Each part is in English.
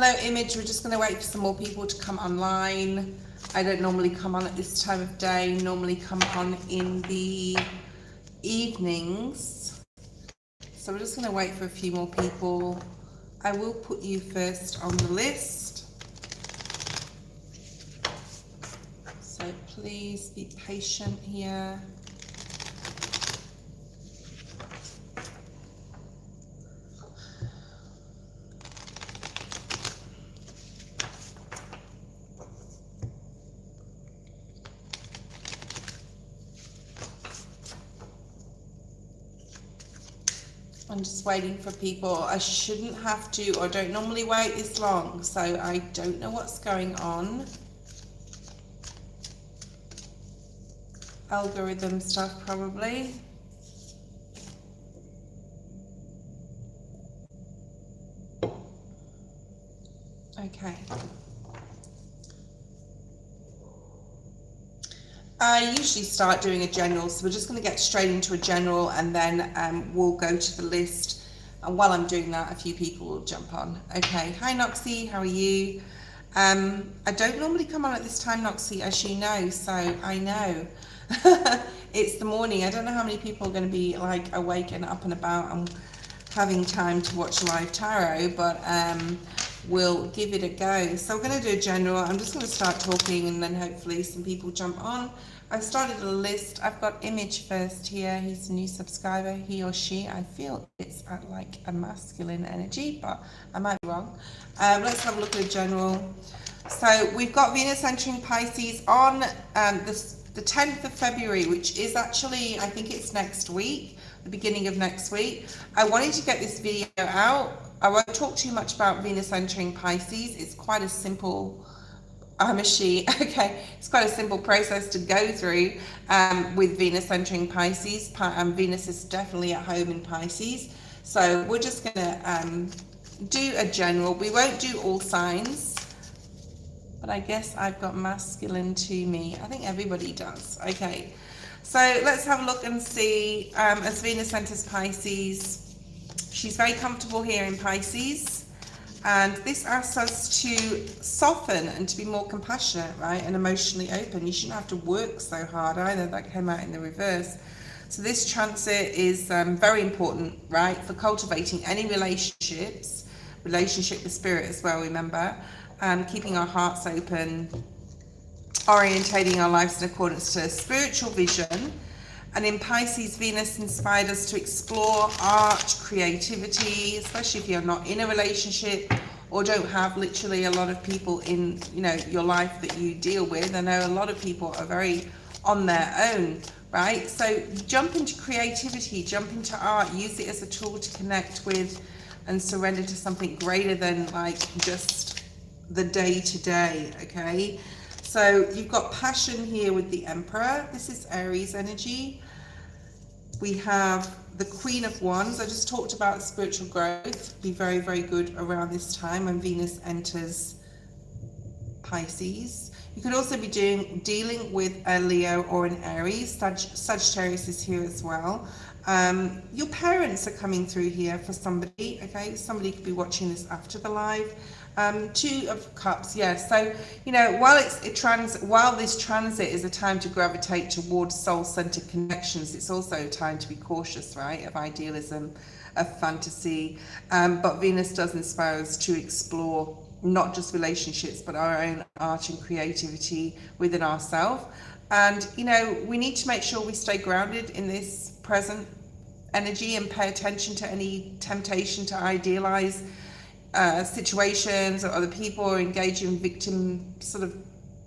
Hello, Image. We're just going to wait for some more people to come online. I don't normally come on at this time of day, normally come on in the evenings. So we're just going to wait for a few more people. I will put you first on the list. So please be patient here. I'm just waiting for people. I shouldn't have to, or don't normally wait this long, so I don't know what's going on. Algorithm stuff probably. Okay. I usually start doing a general, so we're just going to get straight into a general, and then we'll go to the list. And while I'm doing that, a few people will jump on. Okay. Hi, Noxie. How are you? I don't normally come on at this time, Noxie, as you know, so I know. It's the morning. I don't know how many people are going to be like awake and up and about and having time to watch live tarot, but we'll give it a go. So we're going to do a general. I'm just going to start talking and then hopefully some people jump on. I've started a list. I've got Image first here. He's a new subscriber, he or she. I feel it's at like a masculine energy, but I might be wrong. Let's have a look at a general. So we've got Venus entering Pisces on the 10th of February, which is actually, I think it's next week, the beginning of next week. I wanted to get this video out. I won't talk too much about Venus entering Pisces. It's quite a simple, I'm a she, okay, it's quite a simple process to go through with Venus entering Pisces. Venus is definitely at home in Pisces. So we're just gonna do a general. We won't do all signs, but I guess I've got masculine to me. I think everybody does. Okay, so let's have a look and see. As Venus enters Pisces, she's very comfortable here in Pisces, and this asks us to soften and to be more compassionate, right, and emotionally open. You shouldn't have to work so hard either. That came out in the reverse. So this transit is very important, right, for cultivating any relationship with spirit as well, remember. Keeping our hearts open, orientating our lives in accordance to spiritual vision. And in Pisces, Venus inspired us to explore art, creativity, especially if you're not in a relationship or don't have literally a lot of people in, you know, your life that you deal with. I know a lot of people are very on their own, right? So jump into creativity, jump into art, use it as a tool to connect with and surrender to something greater than like just the day-to-day. Okay, so you've got passion here with the Emperor. This is Aries energy. We have the Queen of Wands. I just talked about spiritual growth. Be very, very good around this time when Venus enters Pisces. You could also be dealing with a Leo or an Aries. Sagittarius is here as well. Your parents are coming through here for somebody. Okay, somebody could be watching this after the live. Two of Cups, yeah. So, you know, while this transit is a time to gravitate towards soul-centered connections, it's also a time to be cautious, right, of idealism, of fantasy. But Venus does inspire us to explore not just relationships, but our own art and creativity within ourselves. And, you know, we need to make sure we stay grounded in this present energy and pay attention to any temptation to idealize situations or other people, or engage in victim sort of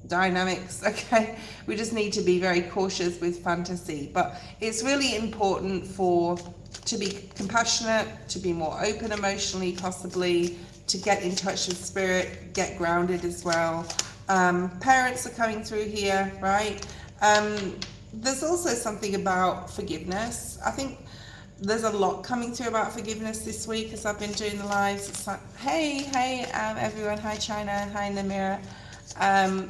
dynamics. Okay, we just need to be very cautious with fantasy, but it's really important to be compassionate, to be more open emotionally, possibly to get in touch with spirit, get grounded as well. Parents are coming through here, right? There's also something about forgiveness. I think there's a lot coming through about forgiveness this week as I've been doing the lives. It's like, hey, everyone. Hi, China. Hi, Namira.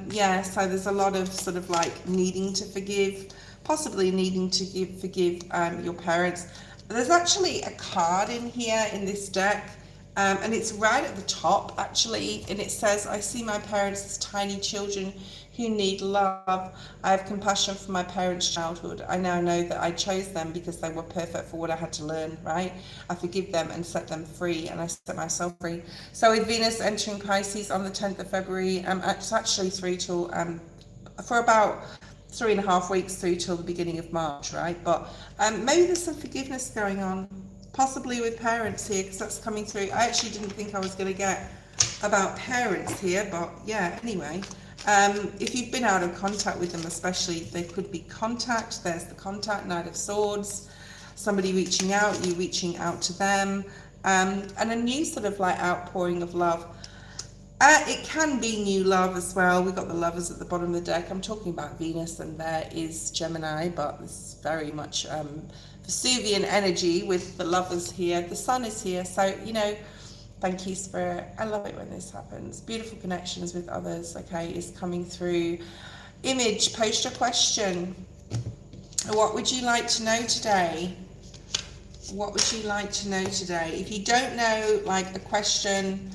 Yeah, so there's a lot of sort of like needing to forgive, possibly needing to forgive your parents. There's actually a card in here in this deck And it's right at the top actually, and it says, I see my parents as tiny children who need love. I have compassion for my parents' childhood. I now know that I chose them because they were perfect for what I had to learn, right? I forgive them and set them free, and I set myself free. So with Venus entering Pisces on the 10th of February, it's actually through till, for about 3.5 weeks through till the beginning of March, right? But maybe there's some forgiveness going on, possibly with parents here, because that's coming through. I actually didn't think I was going to get about parents here, but yeah, anyway. If you've been out of contact with them, especially, there could be contact. There's the contact, Knight of Swords, somebody reaching out, you reaching out to them, and a new sort of like outpouring of love. It can be new love as well. We've got the Lovers at the bottom of the deck. I'm talking about Venus, and there is Gemini, but this is very much Vesuvian energy with the Lovers here. The Sun is here, so, you know, thank you, Spirit. I love it when this happens. Beautiful connections with others, okay, is coming through. Image, post your question. What would you like to know today? What would you like to know today? If you don't know, like, the question,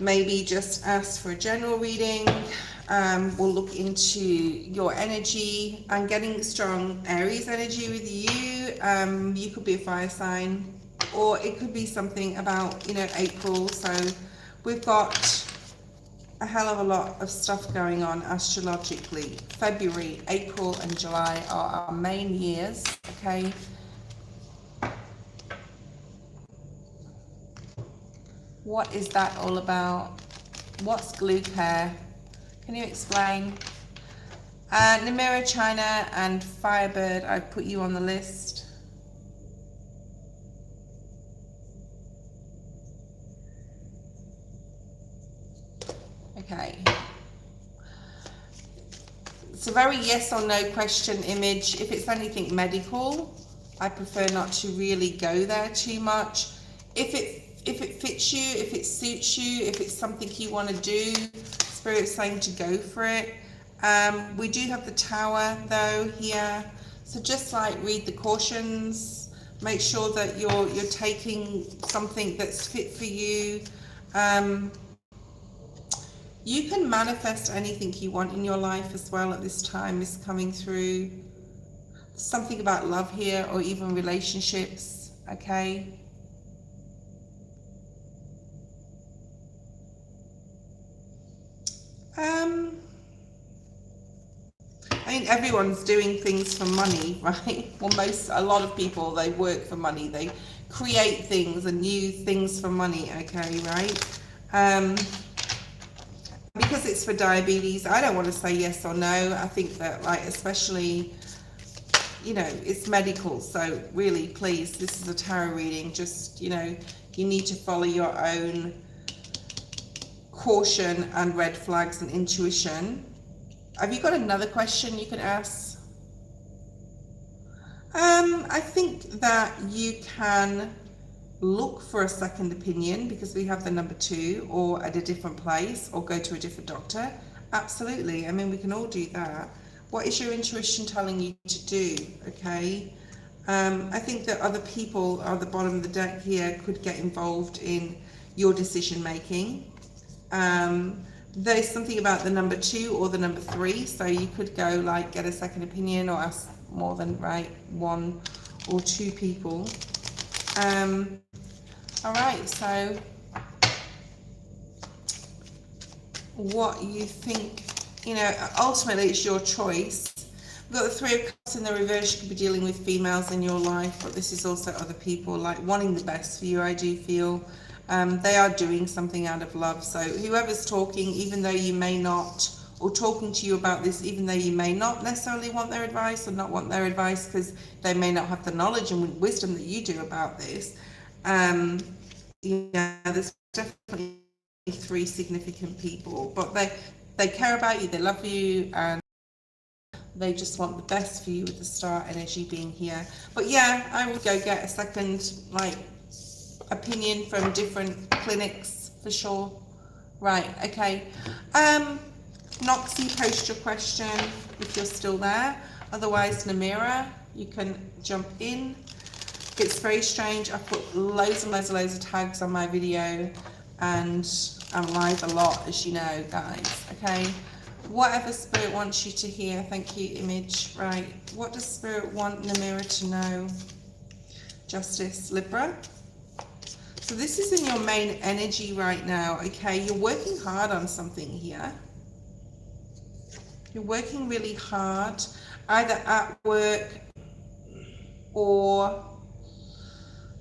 maybe just ask for a general reading. We'll look into your energy. I'm getting strong Aries energy with you. You could be a fire sign, or it could be something about, you know, April. So we've got a hell of a lot of stuff going on astrologically. February, April and July are our main years, okay? What is that all about? What's glue care? Can you explain? Namira, China and Firebird, I've put you on the list. Okay. It's a very yes or no question, Image. If it's anything medical, I prefer not to really go there too much. If it fits you, if it suits you, if it's something you want to do, Spirit's saying to go for it. We do have the Tower though here, so just like read the cautions, make sure that you're taking something that's fit for you. You can manifest anything you want in your life as well at this time is coming through. Something about love here, or even relationships, okay? I mean, everyone's doing things for money, right? Well, a lot of people, they work for money. They create things and use things for money, okay, right? Because it's for diabetes, I don't want to say yes or no. I think that, like, especially, you know, it's medical. So really, please, this is a tarot reading. Just, you know, you need to follow your own caution and red flags and intuition. Have you got another question you can ask? I think that you can look for a second opinion, because we have the number 2, or at a different place, or go to a different doctor. Absolutely. I mean, we can all do that. What is your intuition telling you to do? Okay. I think that other people at the bottom of the deck here could get involved in your decision making. There's something about the number 2 or the number 3, so you could go like get a second opinion, or ask more than 1 or 2 people. All right, so what you think, you know, ultimately it's your choice. We've got the 3 of Cups in the reverse. You could be dealing with females in your life, but this is also other people like wanting the best for you, I do feel. They are doing something out of love. So whoever's talking, even though you may not, or talking to you about this, even though you may not necessarily want their advice, or not want their advice because they may not have the knowledge and wisdom that you do about this, yeah, there's definitely 3 significant people, but they care about you, they love you, and they just want the best for you with the star energy being here. But yeah, I would go get a second, like, opinion from different clinics for sure. Right, okay. Noxie, post your question if you're still there. Otherwise, Namira, you can jump in. It's very strange. I've put loads and loads and loads of tags on my video, and I'm live a lot, as you know, guys. Okay, whatever Spirit wants you to hear. Thank you, Image. Right, what does Spirit want Namira to know? Justice, Libra. So this is in your main energy right now. Okay, you're working hard on something here. You're working really hard, either at work or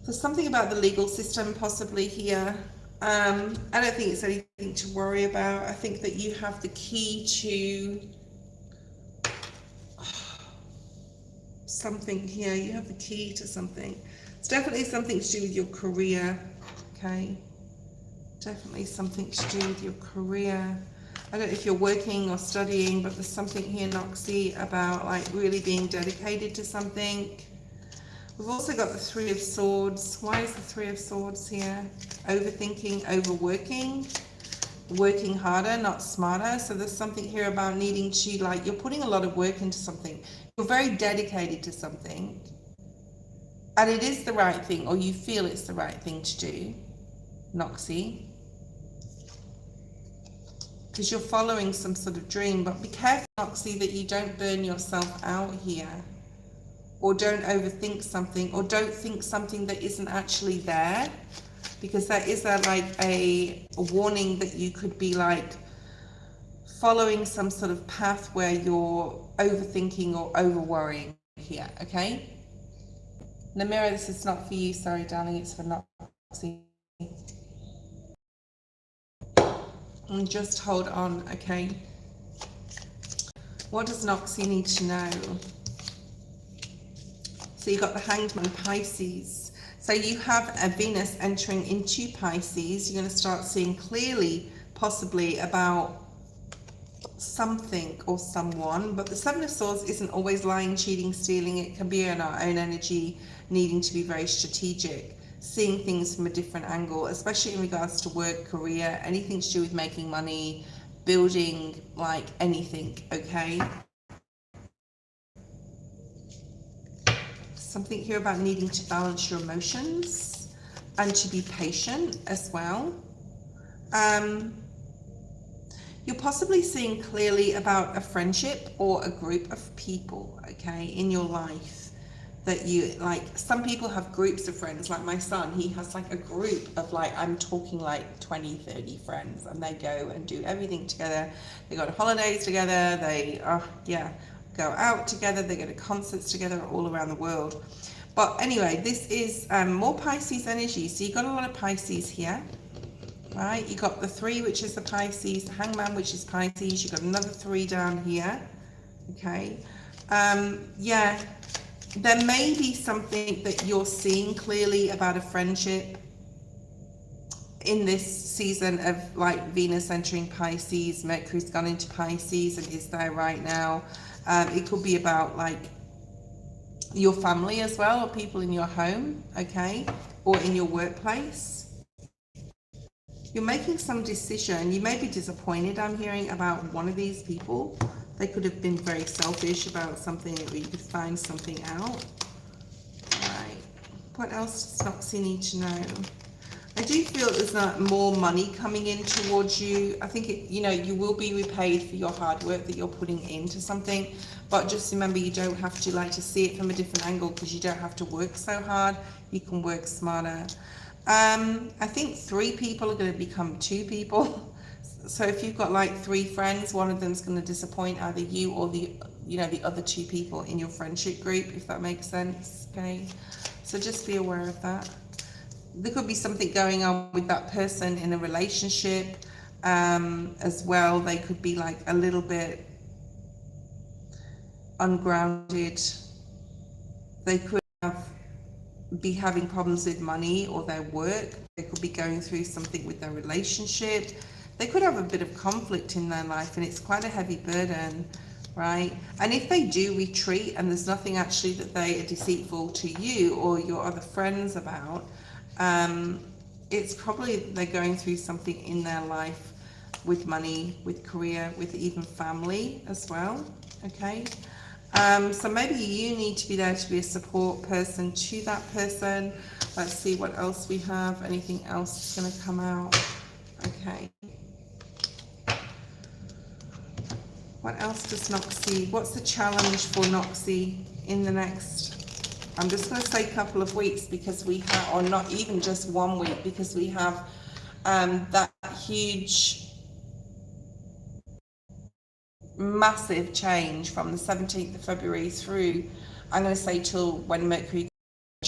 there's something about the legal system possibly here. I don't think it's anything to worry about. I think that you have the key to something here. You have the key to something. It's definitely something to do with your career. Okay, definitely something to do with your career. I don't know if you're working or studying, but there's something here, Noxie, about like really being dedicated to something. We've also got the Three of Swords. Why is the Three of Swords here? Overthinking, overworking, working harder, not smarter. So there's something here about needing to, like, you're putting a lot of work into something. You're very dedicated to something. And it is the right thing, or you feel it's the right thing to do, Noxie. Because you're following some sort of dream. But be careful, Noxie, that you don't burn yourself out here. Or don't overthink something, or don't think something that isn't actually there, because that is a warning that you could be like following some sort of path where you're overthinking or over worrying here. Okay, Namira, this is not for you, sorry darling, it's for Noxie. And just hold on. Okay, what does Noxie need to know? So you've got the Hanged Man, Pisces. So you have a Venus entering into Pisces. You're going to start seeing clearly, possibly, about something or someone. But the Seven of Swords isn't always lying, cheating, stealing. It can be in our own energy, needing to be very strategic, seeing things from a different angle, especially in regards to work, career, anything to do with making money, building, like anything, okay? Something here about needing to balance your emotions and to be patient as well. You're possibly seeing clearly about a friendship or a group of people, okay, in your life that you like. Some people have groups of friends, like my son, he has like a group of like, I'm talking like 20, 30 friends, and they go and do everything together. They go to holidays together, they go out together, they go to concerts together all around the world. But anyway, this is more Pisces energy. So you got a lot of Pisces here, right? You got the 3, which is the Pisces, the Hangman, which is Pisces. You got another 3 down here. Okay, yeah, there may be something that you're seeing clearly about a friendship in this season of like Venus entering Pisces. Mercury's gone into Pisces and is there right now. It could be about like your family as well, or people in your home, okay, or in your workplace. You're making some decision. You may be disappointed, I'm hearing, about one of these people. They could have been very selfish about something, or you could find something out. Right. What else does Noxie need to know? I do feel there's not more money coming in towards you. I think you will be repaid for your hard work that you're putting into something, but just remember, you don't have to like to see it from a different angle, because you don't have to work so hard. You can work smarter. I think 3 people are going to become 2 people. So if you've got like 3 friends, one of them's going to disappoint either you or the other 2 people in your friendship group, if that makes sense. Okay, so just be aware of that. There could be something going on with that person in a relationship as well. They could be like a little bit ungrounded. They could be having problems with money or their work. They could be going through something with their relationship. They could have a bit of conflict in their life, and it's quite a heavy burden, right? And if they do retreat and there's nothing actually that they are deceitful to you or your other friends about, it's probably they're going through something in their life with money, with career, with even family as well, okay? So maybe you need to be there to be a support person to that person. Let's see what else we have. Anything else is going to come out? Okay. What else does Noxie? What's the challenge for Noxie in the next, I'm just going to say couple of weeks, because we have, or not even just 1 week, because we have that huge, massive change from the 17th of February through, I'm going to say till when Mercury goes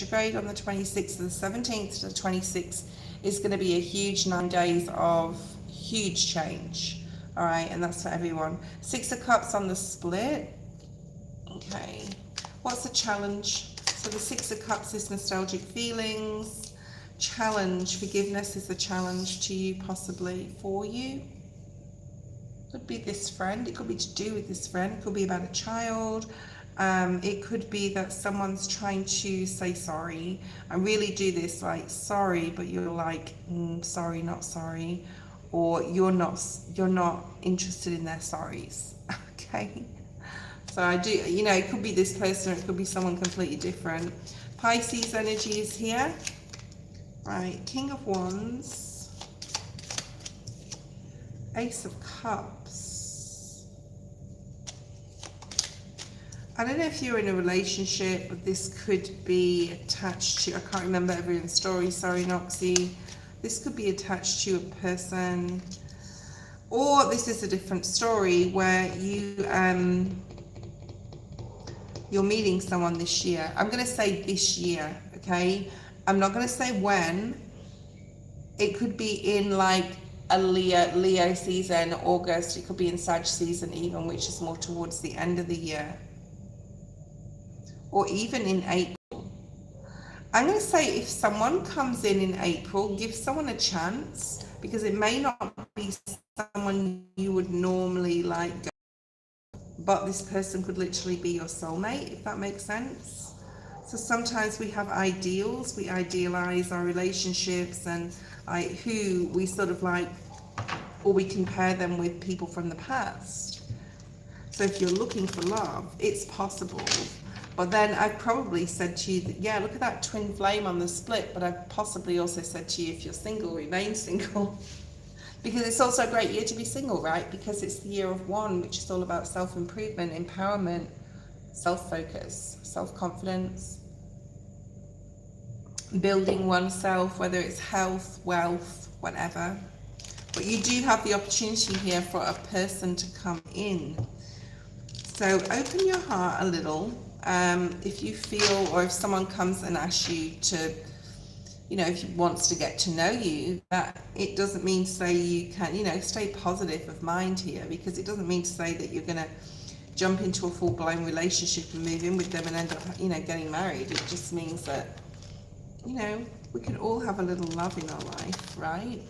retrograde on the 26th, to the 17th to the 26th is going to be a huge 9 days of huge change. All right, and that's for everyone. 6 of Cups on the split. Okay, what's the challenge? So the 6 of Cups is nostalgic feelings. Challenge, forgiveness is the challenge to you, possibly for you. Could be this friend, it could be to do with this friend, it could be about a child, it could be that someone's trying to say sorry. I really do this like sorry, but you're like sorry, not sorry, or you're not interested in their sorries. Okay, so I do, you know, it could be this person or it could be someone completely different. Pisces energy is here. Right, King of Wands, Ace of Cups. I don't know if you're in a relationship, but this could be attached to, I can't remember everyone's story, sorry Noxie. This could be attached to a person, or this is a different story where you're meeting someone this year. I'm going to say this year, okay? I'm not going to say when. It could be in like a Leo season, August. It could be in Sag season even, which is more towards the end of the year. Or even in April. I'm going to say if someone comes in April, give someone a chance, because it may not be someone you would normally like, but this person could literally be your soulmate, if that makes sense. So sometimes we have ideals, we idealize our relationships and who we sort of like, or we compare them with people from the past. So if you're looking for love, it's possible. But then I've probably said to you that, yeah, look at that twin flame on the split, but I've possibly also said to you, if you're single, remain single. Because it's also a great year to be single, right? Because it's the year of one, which is all about self-improvement, empowerment, self-focus, self-confidence, building oneself, whether it's health, wealth, whatever. But you do have the opportunity here for a person to come in. So open your heart a little. If you feel, or if someone comes and asks you to, you know, if he wants to get to know you, that it doesn't mean to say you can, you know, stay positive of mind here, because it doesn't mean to say that you're going to jump into a full-blown relationship and move in with them and end up, you know, getting married. It just means that, you know, we can all have a little love in our life, right?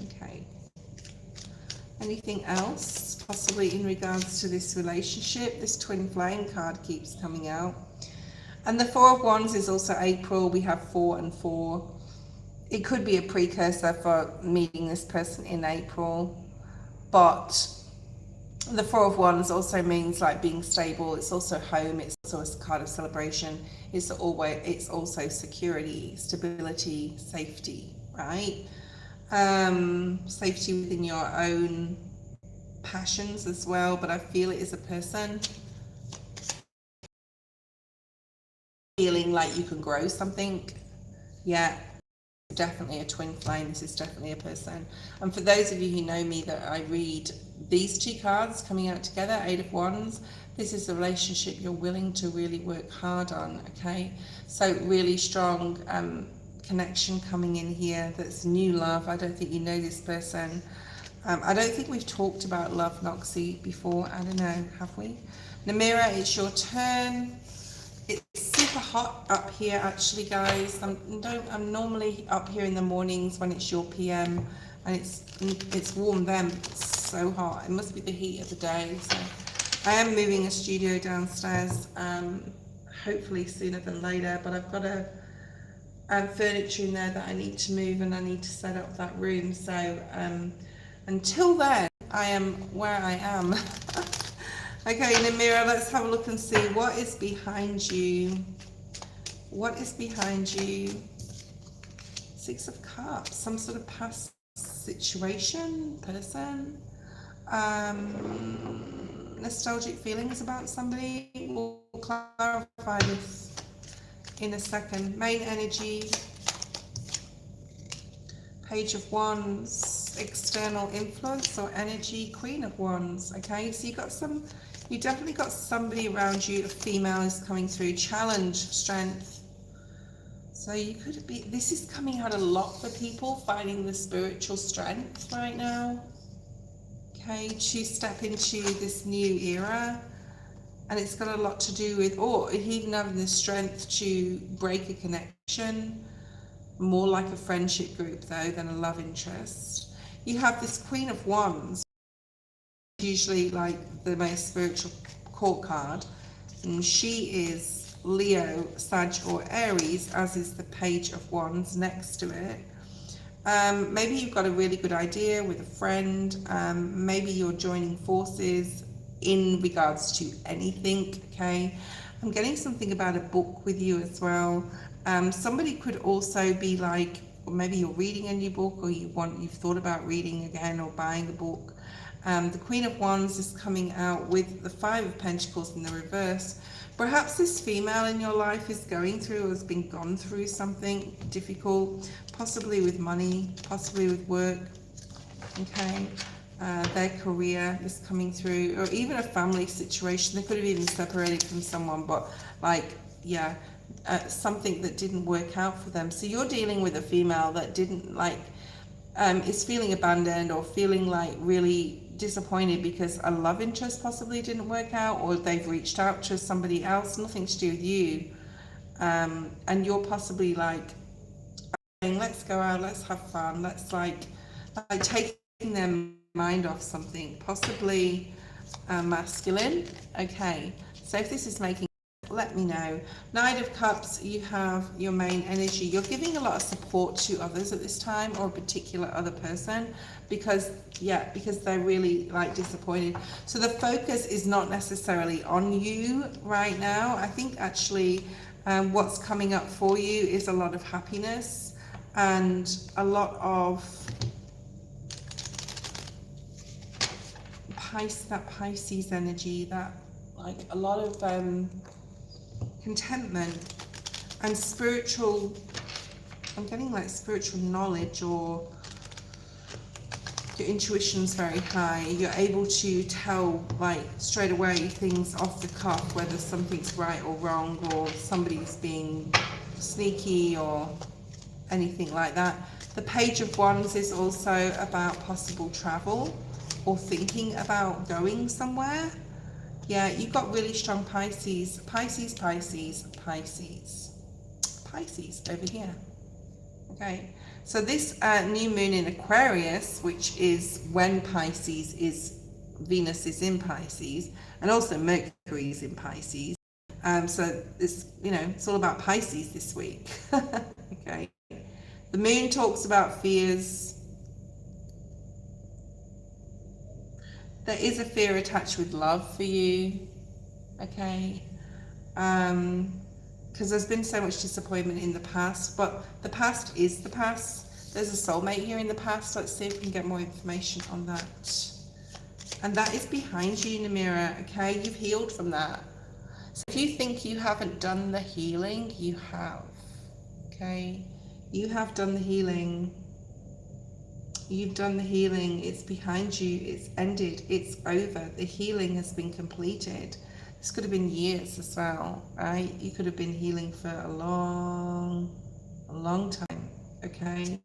Okay. Anything else, possibly in regards to this relationship? This twin flame card keeps coming out. And the Four of Wands is also April. We have 4 and 4. It could be a precursor for meeting this person in April. But the Four of Wands also means like being stable. It's also home. It's also a card of celebration. It's also security, stability, safety, right? Safety within your own passions as well. But I feel it is a person feeling like you can grow something. Yeah, definitely a twin flame. This is definitely a person. And for those of you who know me, that I read these two cards coming out together, 8 of Wands, this is a relationship you're willing to really work hard on. Okay, so really strong connection coming in here. That's new love. I don't think you know this person. I don't think we've talked about love, Noxie, before. I don't know, have we? Namira, it's your turn. It's super hot up here, actually, guys. I'm normally up here in the mornings when it's your PM, and it's warm then. It's so hot. It must be the heat of the day. So I am moving a studio downstairs, hopefully sooner than later. But I've got a furniture in there that I need to move, and I need to set up that room. So until then, I am where I am. Okay, in the mirror, let's have a look and see what is behind you. What is behind you? Six of Cups, some sort of past situation, person, nostalgic feelings about somebody. We'll clarify this in a second. Main energy, Page of Wands, external influence or energy, Queen of Wands. Okay, so you definitely got somebody around you, a female is coming through, challenge, strength. So you could be, this is coming out a lot for people finding the spiritual strength right now. Okay, to step into this new era. And it's got a lot to do with, or even having the strength to break a connection. More like a friendship group though than a love interest. You have this Queen of Wands, usually like the most spiritual court card. And she is Leo, Sag or Aries, as is the Page of Wands next to it. Maybe you've got a really good idea with a friend. Maybe you're joining forces in regards to anything. Okay, I'm getting something about a book with you as well. Somebody could also be like, or maybe you're reading a new book, or you've thought about reading again or buying a book. The Queen of Wands is coming out with the Five of Pentacles in the reverse. Perhaps this female in your life is going through or has been gone through something difficult, possibly with money, possibly with work, okay? Their career is coming through, or even a family situation. They could have even separated from someone, but like, yeah, something that didn't work out for them. So you're dealing with a female that didn't like, is feeling abandoned or feeling like really disappointed because a love interest possibly didn't work out, or they've reached out to somebody else, nothing to do with you, and you're possibly like saying, let's go out, let's have fun, let's like taking their mind off something, possibly masculine. Okay, so if this is making, let me know. Knight of Cups, you have your main energy. You're giving a lot of support to others at this time, or a particular other person, because they're really like disappointed. So the focus is not necessarily on you right now. I think actually what's coming up for you is a lot of happiness and a lot of Pisces energy, that like a lot of contentment and spiritual, I'm getting like spiritual knowledge, or your intuition's very high. You're able to tell like straight away things off the cuff, whether something's right or wrong, or somebody's being sneaky or anything like that. The Page of Wands is also about possible travel or thinking about going somewhere. Yeah, you've got really strong Pisces over here. Okay, so this new moon in Aquarius, which is when Venus is in Pisces, and also Mercury is in Pisces. So it's, it's all about Pisces this week. Okay, the moon talks about fears. There is a fear attached with love for you, okay? Because there's been so much disappointment in the past, but the past is the past. There's a soulmate here in the past. Let's see if we can get more information on that. And that is behind you in the mirror, okay? You've healed from that. So if you think you haven't done the healing, you have, okay? You have done the healing. You've done the healing. It's behind you. It's ended. It's over. The healing has been completed. This could have been years as well, right? You could have been healing for a long time, okay?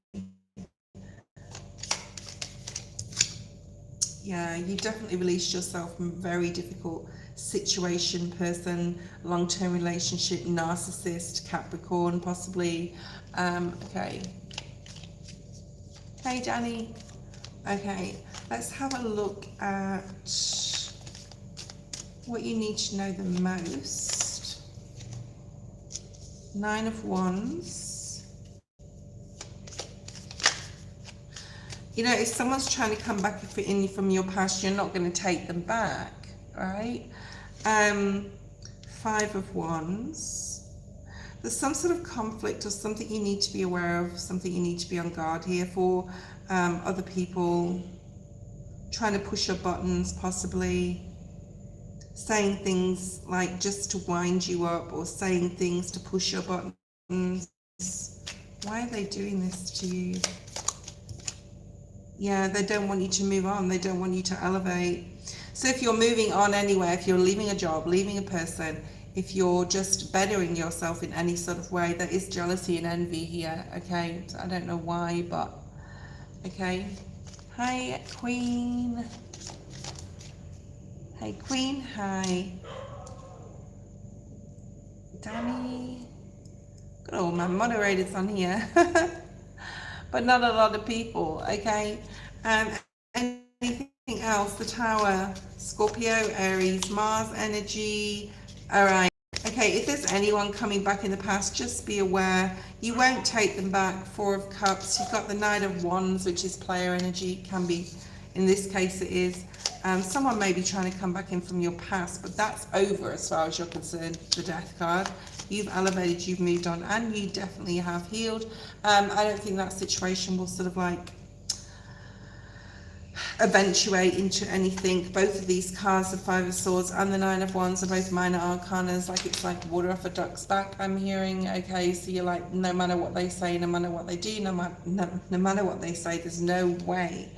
Yeah, you definitely released yourself from a very difficult situation, person, long-term relationship, narcissist, Capricorn, possibly. Okay. Hey, Danny. Okay, let's have a look at what you need to know the most. Nine of Wands. If someone's trying to come back in from your past, you're not going to take them back. right? Five of Wands. There's some sort of conflict or something you need to be aware of, something you need to be on guard here for. Other people trying to push your buttons, possibly saying things like just to wind you up, or saying things to push your buttons. Why are they doing this to you? Yeah, they don't want you to move on. They don't want you to elevate. So if you're moving on anywhere, if you're leaving a job, leaving a person, if you're just bettering yourself in any sort of way, there is jealousy and envy here, okay? So I don't know why, but okay. Hi, Queen. Hey, Queen. Hi. Danny. Got all my moderators on here. But not a lot of people, okay? Anything else? The Tower, Scorpio, Aries, Mars energy. All right. Okay, if there's anyone coming back in the past, just be aware you won't take them back. Four of Cups. You've got the Knight of Wands, which is player energy. Can be, in this case, it is. Someone may be trying to come back in from your past, but that's over as far as you're concerned. The Death card. You've elevated, you've moved on, and you definitely have healed. I don't think that situation will sort of like eventuate into anything. Both of these cards, the Five of Swords and the Nine of Wands, are both minor arcanas. Like, it's like water off a duck's back, I'm hearing. Okay, so you're like, no matter what they say, no matter what they do, no matter what they say, there's no way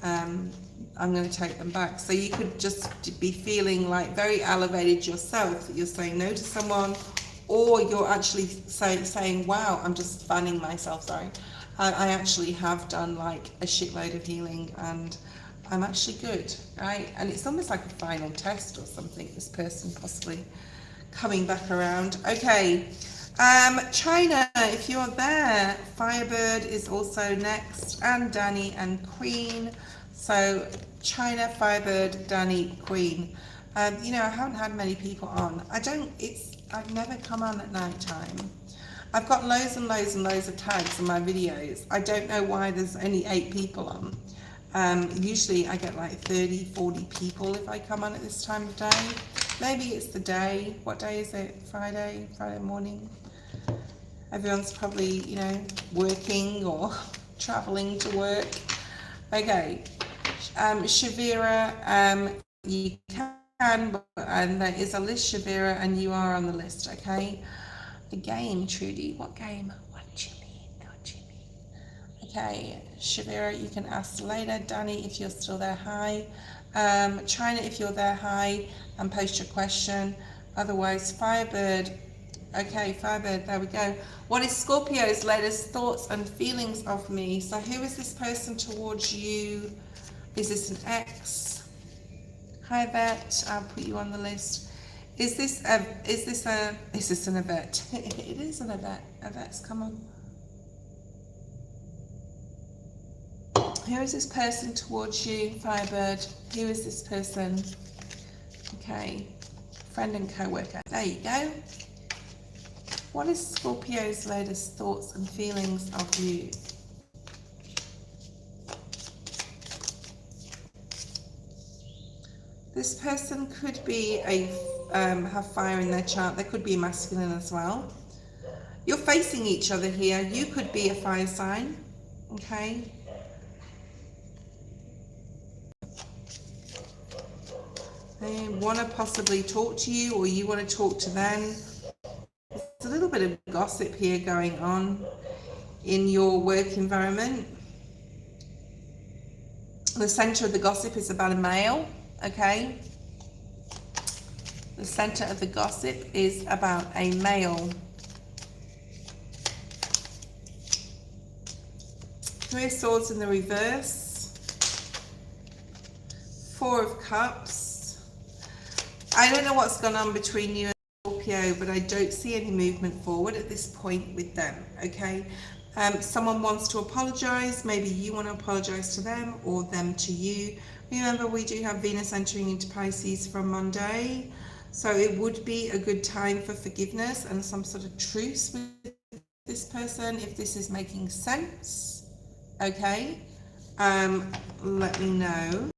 I'm going to take them back. So you could just be feeling like very elevated yourself, that you're saying no to someone, or you're actually saying, wow, I'm just fanning myself, sorry. I actually have done like a shitload of healing and I'm actually good, right? And it's almost like a final test or something, this person possibly coming back around. Okay, China, if you're there, Firebird is also next, and Danny and Queen. So China, Firebird, Danny, Queen. You know, I haven't had many people on. I've never come on at night time. I've got loads and loads and loads of tags in my videos. I don't know why there's only 8 people on. Usually I get like 30, 40 people if I come on at this time of day. Maybe it's the day. What day is it? Friday morning. Everyone's probably, you know, working or traveling to work. Okay. Shavira, you can, and there is a list, Shavira, and you are on the list, okay? A game, Trudy. What game? What do you mean? What do you mean? Okay, Shavira, you can ask later. Danny, if you're still there, hi. China, if you're there, hi, and post your question. Otherwise, Firebird. Okay, Firebird, there we go. What is Scorpio's latest thoughts and feelings of me? So who is this person towards you? Is this an ex? Hi, Vet. I'll put you on the list. Is this an Yvette? It is an Yvette. Yvette's come on. Who is this person towards you, Firebird? Who is this person? Okay. Friend and co-worker. There you go. What is Scorpio's latest thoughts and feelings of you? This person could be have fire in their chart. They could be masculine as well. You're facing each other here. You could be a fire sign, okay? They want to possibly talk to you, or you want to talk to them. There's a little bit of gossip here going on in your work environment. The center of the gossip is about a male. Okay, the center of the gossip is about a male. Three of Swords in the reverse. Four of Cups. I don't know what's gone on between you and Scorpio, but I don't see any movement forward at this point with them, okay? Someone wants to apologize. Maybe you want to apologize to them, or them to you. Remember, we do have Venus entering into Pisces from Monday, so it would be a good time for forgiveness and some sort of truce with this person, if this is making sense. Okay, let me know.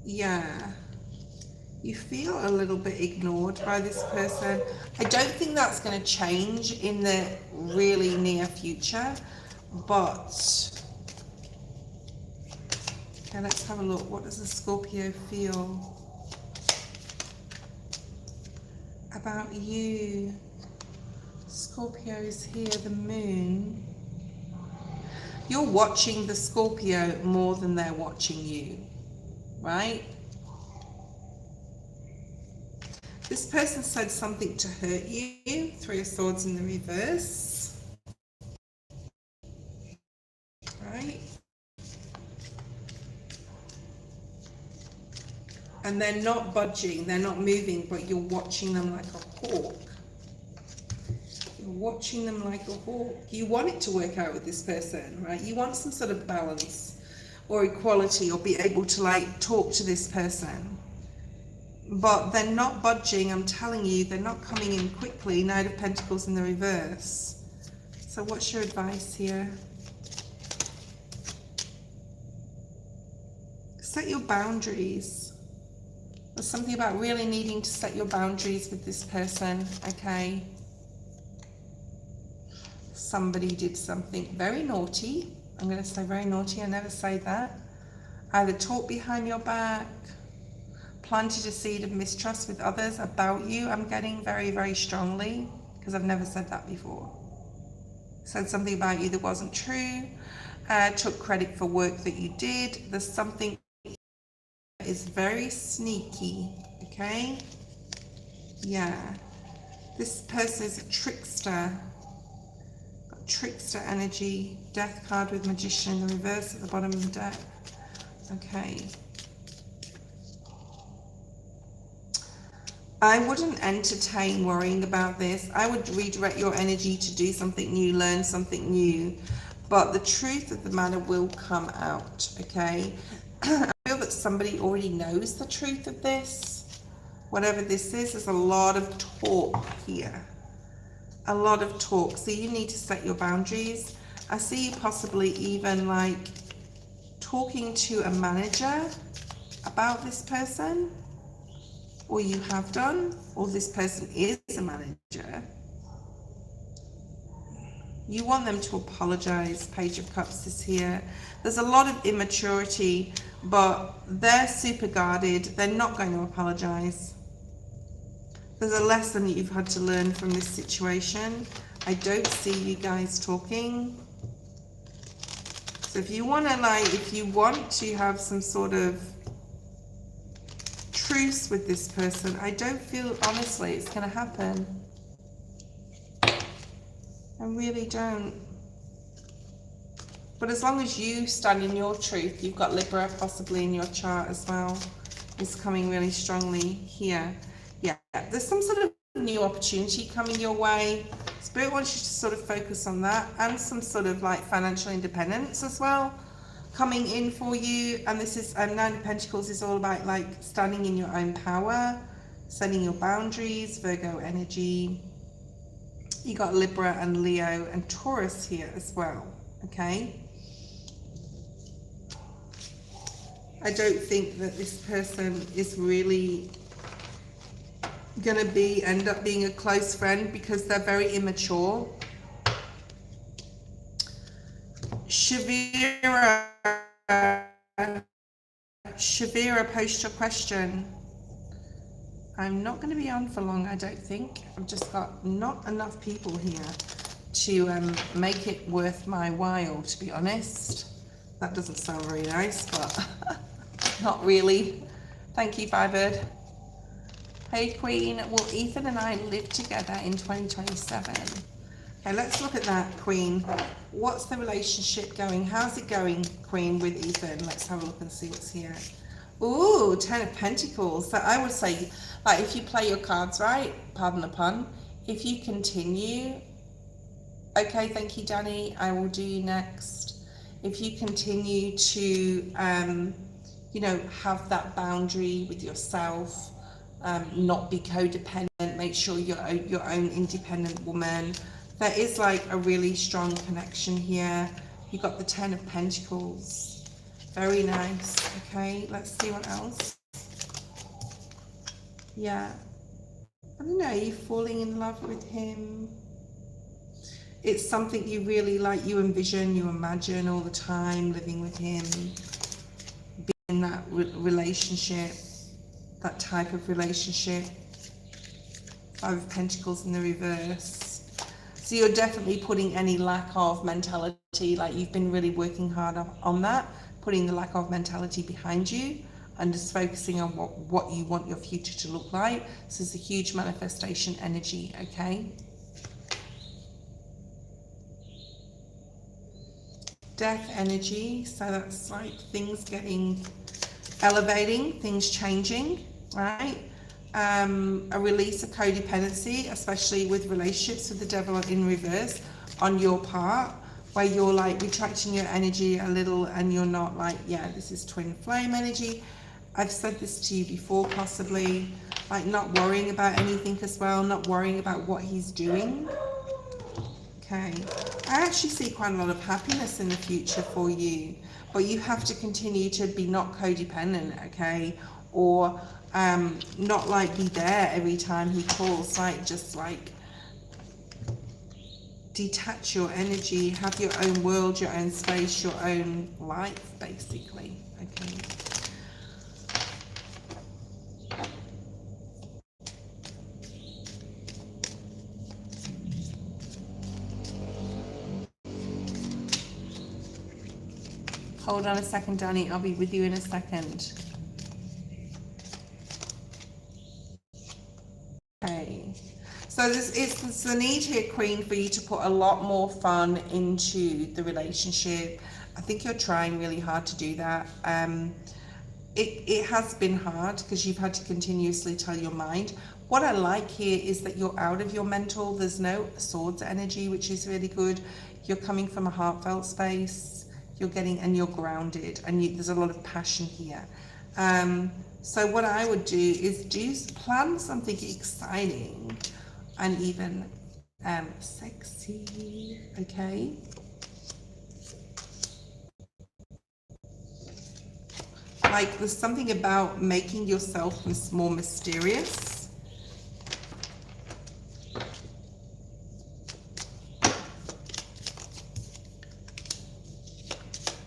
Yeah, You feel a little bit ignored by this person. I don't think that's going to change in the really near future, but okay, let's have a look. What does the Scorpio feel about you? Scorpio's here, the moon. You're watching the Scorpio more than they're watching you, right? This person said something to hurt you. Three of Swords in the reverse. Right? And they're not budging, they're not moving, but you're watching them like a hawk. You're watching them like a hawk. You want it to work out with this person, right? You want some sort of balance or equality, or be able to like talk to this person. But they're not budging, I'm telling you, they're not coming in quickly. Knight of Pentacles in the reverse. So what's your advice here? Set your boundaries. There's something about really needing to set your boundaries with this person, okay? Somebody did something very naughty. I'm going to say very naughty, I never say that. Either talk behind your back, planted a seed of mistrust with others about you. I'm getting very, very strongly, because I've never said that before. Said something about you that wasn't true, took credit for work that you did. There's something that is very sneaky, okay? Yeah. This person is a trickster. Got trickster energy. Death card with Magician in the reverse at the bottom of the deck. Okay. I wouldn't entertain worrying about this. I would redirect your energy to do something new, learn something new. But the truth of the matter will come out, okay? I feel that somebody already knows the truth of this. Whatever this is, there's a lot of talk here. A lot of talk. So you need to set your boundaries. I see you possibly even like talking to a manager about this person. Or you have done, or this person is a manager. You want them to apologize. Page of Cups is here. There's a lot of immaturity, but they're super guarded. They're not going to apologize. There's a lesson that you've had to learn from this situation. I don't see you guys talking. So if you want to have some sort of truce with this person, I don't feel honestly it's going to happen. I really don't. But as long as you stand in your truth, you've got Libra possibly in your chart as well. It's coming really strongly here. Yeah, there's some sort of new opportunity coming your way. Spirit wants you to sort of focus on that, and some sort of like financial independence as well coming in for you. And this is Nine of Pentacles is all about like standing in your own power, setting your boundaries. Virgo energy. You got Libra and Leo and Taurus here as well, okay? I don't think that this person is really gonna end up being a close friend, because they're very immature. Shavira, post your question. I'm not going to be on for long, I don't think. I've just got not enough people here to make it worth my while, to be honest. That doesn't sound very nice, but not really. Thank you, Firebird. Hey, Queen. Will Ethan and I live together in 2027? Okay, let's look at that, Queen. What's the relationship going? How's it going, Queen, with Ethan? Let's have a look and see what's here. Ooh, 10 of Pentacles. So I would say, like, if you play your cards right, pardon the pun, if you continue, okay, thank you, Danny, I will do you next. If you continue to, you know, have that boundary with yourself, not be codependent, make sure you're your own independent woman. There is like a really strong connection here. You got the 10 of Pentacles. Very nice. Okay, let's see what else. Yeah. I don't know, you falling in love with him. It's something you really like, you envision, you imagine all the time, living with him, being in that relationship, that type of relationship. Five of Pentacles in the reverse. So you're definitely putting any lack of mentality, like you've been really working hard on that, putting the lack of mentality behind you and just focusing on what you want your future to look like. So it's a huge manifestation energy, okay? Death energy, so that's like things getting elevating, things changing, right? A release of codependency, especially with relationships with the devil in reverse on your part, where you're like retracting your energy a little and you're not like, yeah, this is twin flame energy. I've said this to you before, possibly, like not worrying about anything as well, not worrying about what he's doing. Okay, I actually see quite a lot of happiness in the future for you, but you have to continue to be not codependent, okay? Or not like be there every time he calls, like just like detach your energy, have your own world, your own space, your own life, basically, okay? Hold on a second, Danny, I'll be with you in a second. Okay, so it's the need here, Queen, for you to put a lot more fun into the relationship. I think you're trying really hard to do that. It has been hard because you've had to continuously tell your mind. What I like here is that you're out of your mental. There's no swords energy, which is really good. You're coming from a heartfelt space. You're getting, and you're grounded, and there's a lot of passion here. So what I would do is plan something exciting and even sexy, okay? Like there's something about making yourself more mysterious.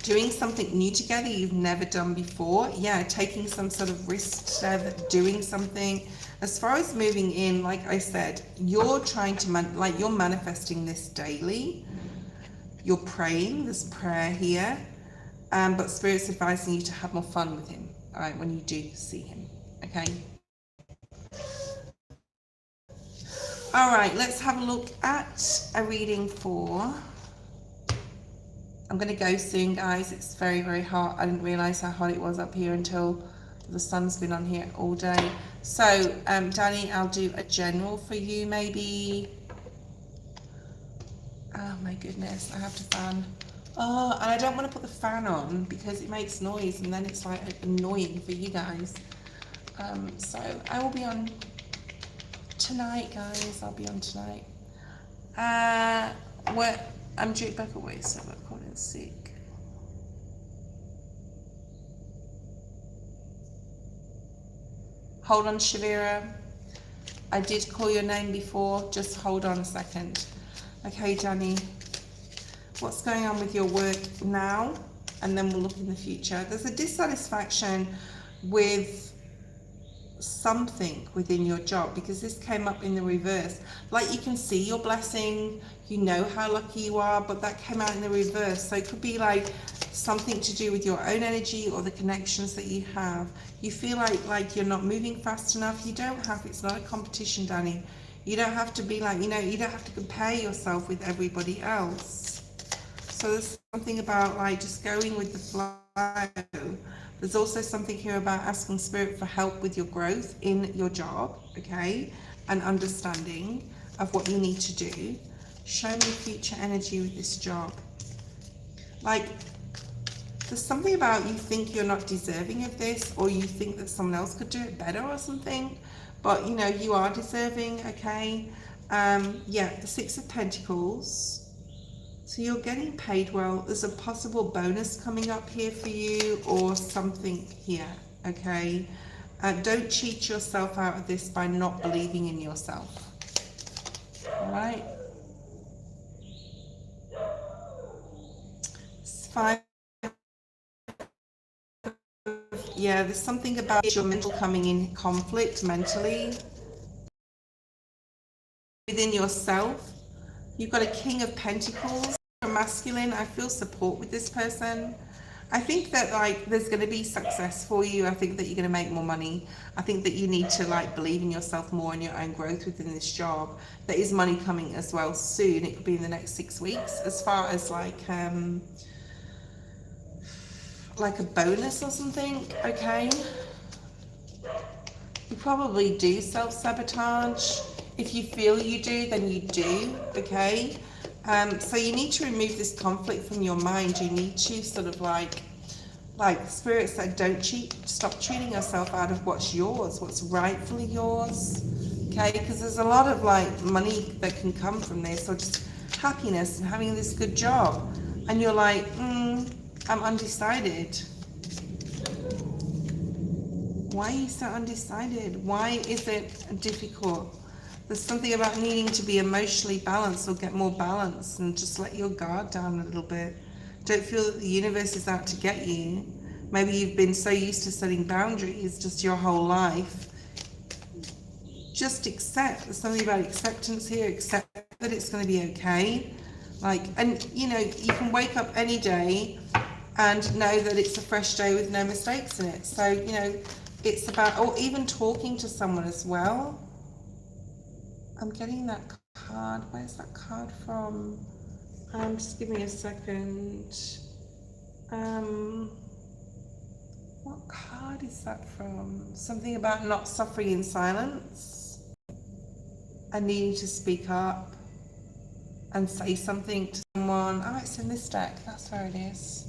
Doing something new together you've never done before. Yeah, taking some sort of risk, doing something. As far as moving in, like I said, you're trying to, you're manifesting this daily. You're praying, there's prayer here. But Spirit's advising you to have more fun with him, all right, when you do see him, okay? All right, let's have a look at a reading for... I'm going to go soon, guys. It's very, very hot. I didn't realize how hot it was up here until the sun's been on here all day. So, Danny, I'll do a general for you, maybe. Oh, my goodness. I have to fan. Oh, and I don't want to put the fan on because it makes noise and then it's like annoying for you guys. So, I will be on tonight, guys. I'll be on tonight. I'm due back away, so I'm calling sick. Hold on, Shavira. I did call your name before. Just hold on a second. Okay, Danny. What's going on with your work now? And then we'll look in the future. There's a dissatisfaction with something within your job because this came up in the reverse. Like you can see your blessing, you know how lucky you are, but that came out in the reverse. So it could be like something to do with your own energy or the connections that you have. You feel like you're not moving fast enough. You don't have, it's not a competition, Danny. You don't have to be like, you don't have to compare yourself with everybody else. So there's something about like just going with the flow. There's also something here about asking Spirit for help with your growth in your job, okay? And understanding of what you need to do. Show me future energy with this job. Like, there's something about you think you're not deserving of this, or you think that someone else could do it better or something. But, you are deserving, okay? Yeah, the Six of Pentacles. So you're getting paid well. There's a possible bonus coming up here for you or something here, okay? Don't cheat yourself out of this by not believing in yourself. All right? It's 5. Yeah, there's something about your mental coming in conflict mentally within yourself. You've got a King of Pentacles, masculine. I feel support with this person. I think that like there's going to be success for you. I think that you're going to make more money. I think that you need to like believe in yourself more and your own growth within this job. There is money coming as well soon. It could be in the next 6 weeks. As far as like a bonus or something, okay? You probably do self-sabotage. If you feel you do, then you do, okay? So you need to remove this conflict from your mind. You need to sort of like spirits that don't cheat, stop cheating yourself out of what's yours, what's rightfully yours, okay? Because there's a lot of like money that can come from this, or just happiness and having this good job. And you're like, I'm undecided. Why are you so undecided? Why is it difficult? There's something about needing to be emotionally balanced or get more balance, and just let your guard down a little bit. Don't feel that the universe is out to get you. Maybe you've been so used to setting boundaries just your whole life. Just accept. There's something about acceptance here. Accept that it's going to be okay. And you know, you can wake up any day and know that it's a fresh day with no mistakes in it. So, you know, it's about, or even talking to someone as well. I'm getting that card. Where's that card from? Just give me a second. What card is that from? Something about not suffering in silence and needing to speak up and say something to someone. Oh, it's in this deck. That's where it is.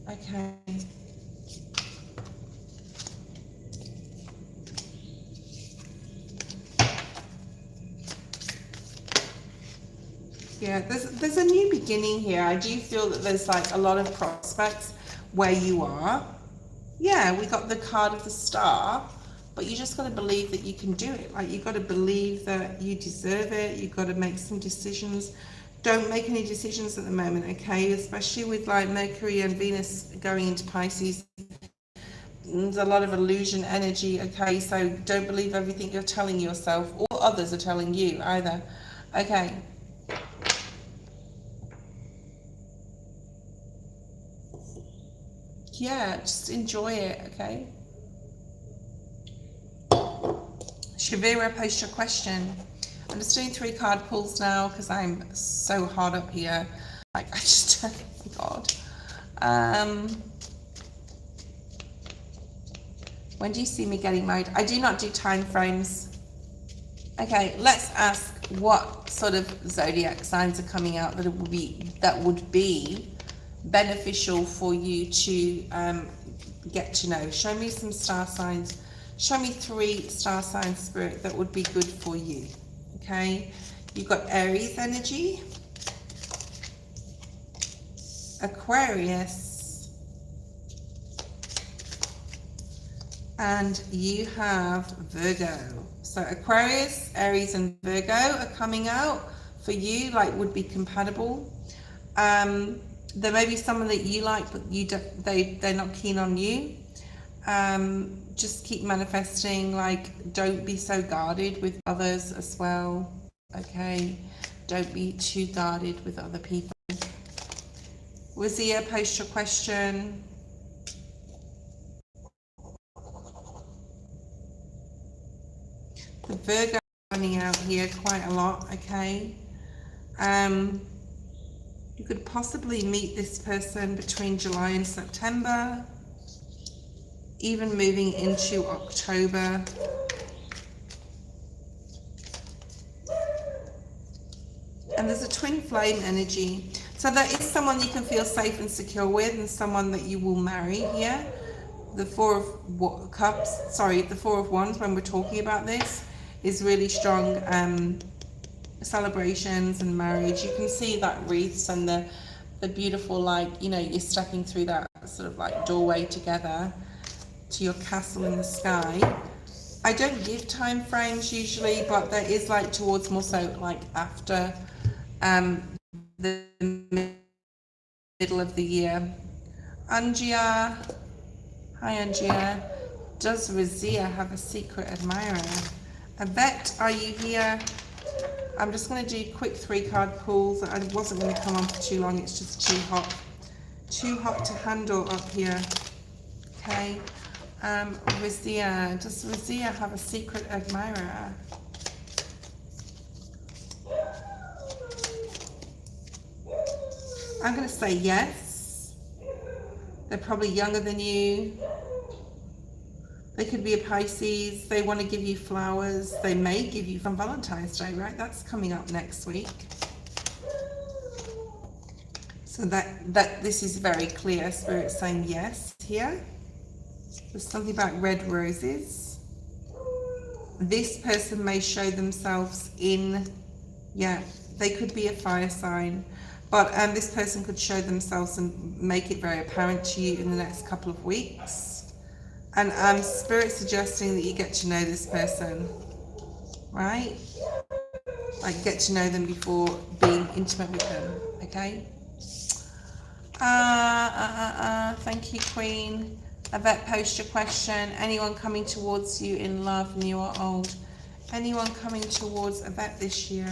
Okay. Yeah, there's a new beginning here. I do feel that there's like a lot of prospects where you are. Yeah, we got the card of the Star, but you just got to believe that you can do it. Like, you got to believe that you deserve it. You've got to make some decisions. Don't make any decisions at the moment, okay? Especially with like Mercury and Venus going into Pisces. There's a lot of illusion energy, okay? So don't believe everything you're telling yourself or others are telling you either. Okay. Yeah, just enjoy it, okay? Shavira, post your question. I'm just doing 3 card pulls now because I'm so hard up here. Like, I just, oh my God. When do you see me getting married? I do not do time frames. Okay, let's ask what sort of zodiac signs are coming out that would be beneficial for you to get to know. Show me some star signs. Show me 3 star signs, Spirit, that would be good for you. Okay, you've got Aries energy, Aquarius, and you have Virgo. So Aquarius, Aries, and Virgo are coming out for you, like would be compatible. There may be someone that you like, but they're not keen on you. Just keep manifesting. Like, don't be so guarded with others as well. Okay, don't be too guarded with other people. Wazia, post your question. The Virgo running out here quite a lot. Okay. You could possibly meet this person between July and September, even moving into October. And there's a twin flame energy. So that is someone you can feel safe and secure with, and someone that you will marry here. The Four of Cups, sorry, the Four of Wands, when we're talking about this, is really strong. Celebrations and marriage. You can see that wreaths and the beautiful, like, you know, you're stepping through that sort of like doorway together to your castle in the sky. I don't give time frames usually, but there is like towards more so like after the middle of the year. Angia, hi Angia. Does Razia have a secret admirer? Yvette, are you here? I'm just going to do quick 3-card pulls. I wasn't going to come on for too long. It's just too hot to handle up here. Okay. Razia, does Razia have a secret admirer? I'm going to say yes. They're probably younger than you. They could be a Pisces. They want to give you flowers. They may give you from Valentine's Day, right? That's coming up next week. So that this is very clear. Spirit saying yes here. There's something about red roses. This person may show themselves in, yeah, they could be a fire sign. But this person could show themselves and make it very apparent to you in the next couple of weeks. And Spirit suggesting that you get to know this person, right? Like get to know them before being intimate with them, okay? Thank you, Queen. Yvette, post your question. Anyone coming towards you in love, new or old? Anyone coming towards Yvette this year?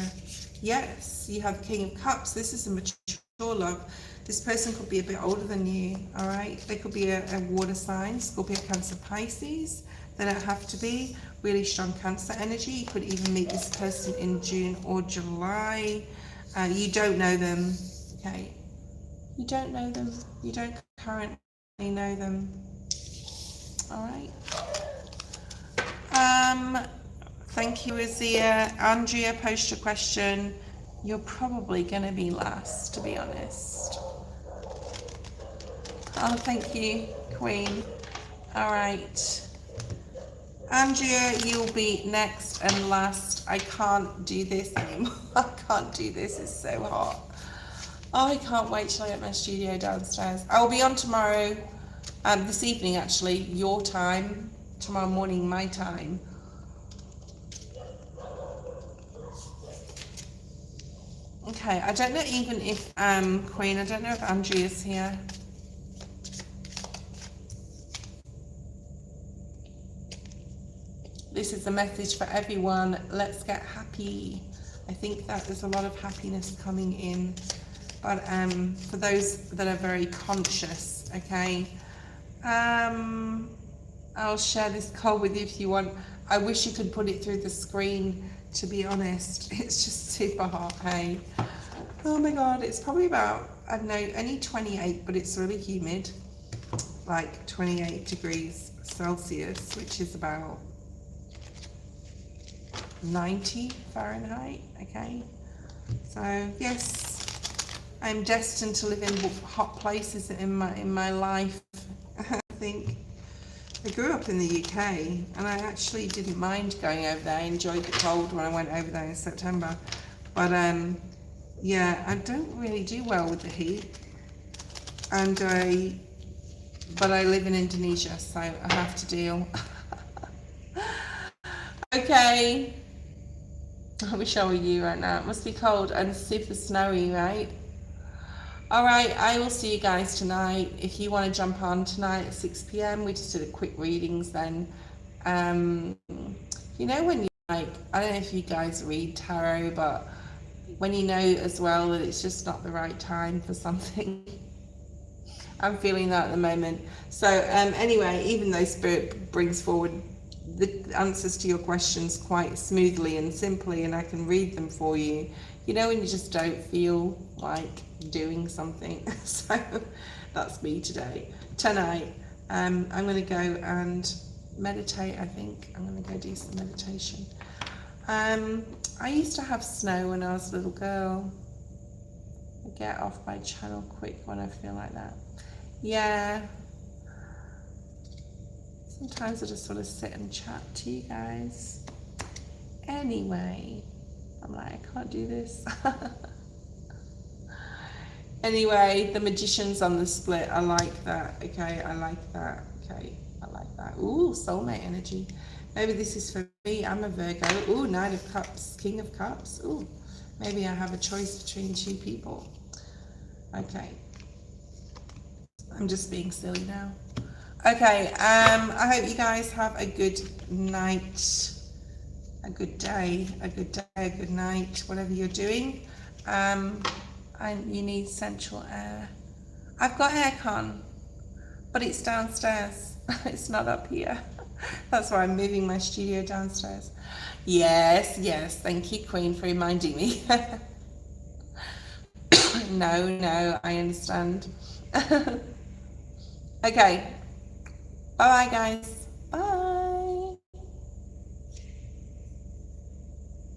Yes, you have the King of Cups. This is a mature love. This person could be a bit older than you, all right? They could be a water sign, Scorpio, Cancer, Pisces. They don't have to be. Really strong Cancer energy. You could even meet this person in June or July. You don't know them, okay? You don't know them. You don't currently know them, all right? Thank you, Azia. Andrea, post your question. You're probably going to be last, to be honest. Oh, thank you, Queen. All right. Andrea, you'll be next and last. I can't do this anymore. I can't do this. It's so hot. Oh, I can't wait till I get my studio downstairs. I will be on tomorrow, this evening actually, your time. Tomorrow morning, my time. Okay, I don't know even if, Queen, I don't know if Andrea's here. This is a message for everyone. Let's get happy. I think that there's a lot of happiness coming in. But for those that are very conscious, okay? I'll share this call with you if you want. I wish you could put it through the screen, to be honest. It's just super hot, hey? Oh my God, it's probably about, I don't know, only 28, but it's really humid. Like 28 degrees Celsius, which is about 90 Fahrenheit, okay? So yes, I'm destined to live in hot places in my life. I think I grew up in the UK and I actually didn't mind going over there. I enjoyed the cold when I went over there in September, but yeah, I don't really do well with the heat, and but I live in Indonesia, so I have to deal. Okay, I wish I were you right now. It must be cold and super snowy, right? All right, I will see you guys tonight. If you want to jump on tonight at 6 p.m, we just did a quick readings then. You know when you like, I don't know if you guys read tarot, but when you know as well that it's just not the right time for something. I'm feeling that at the moment. So anyway, even though Spirit brings forward the answers to your questions quite smoothly and simply, and I can read them for you, you know when you just don't feel like doing something. So that's me tonight. I'm going to go and meditate. I think I'm going to go do some meditation. I used to have snow when I was a little girl. I get off my channel quick when I feel like that. Yeah. Sometimes I just want to sit and chat to you guys. Anyway, I'm like, I can't do this. Anyway, the Magician's on the split. I like that. Okay, I like that. Okay, I like that. Ooh, soulmate energy. Maybe this is for me. I'm a Virgo. Oh, Nine of Cups, King of Cups. Oh, maybe I have a choice between two people. Okay. I'm just being silly now. Okay, I hope you guys have a good night, a good day, a good night, whatever you're doing. And you need central air. I've got aircon, but it's downstairs. It's not up here. That's why I'm moving my studio downstairs. Yes, yes, thank you, Queen, for reminding me. No, I understand. Okay, bye-bye, guys.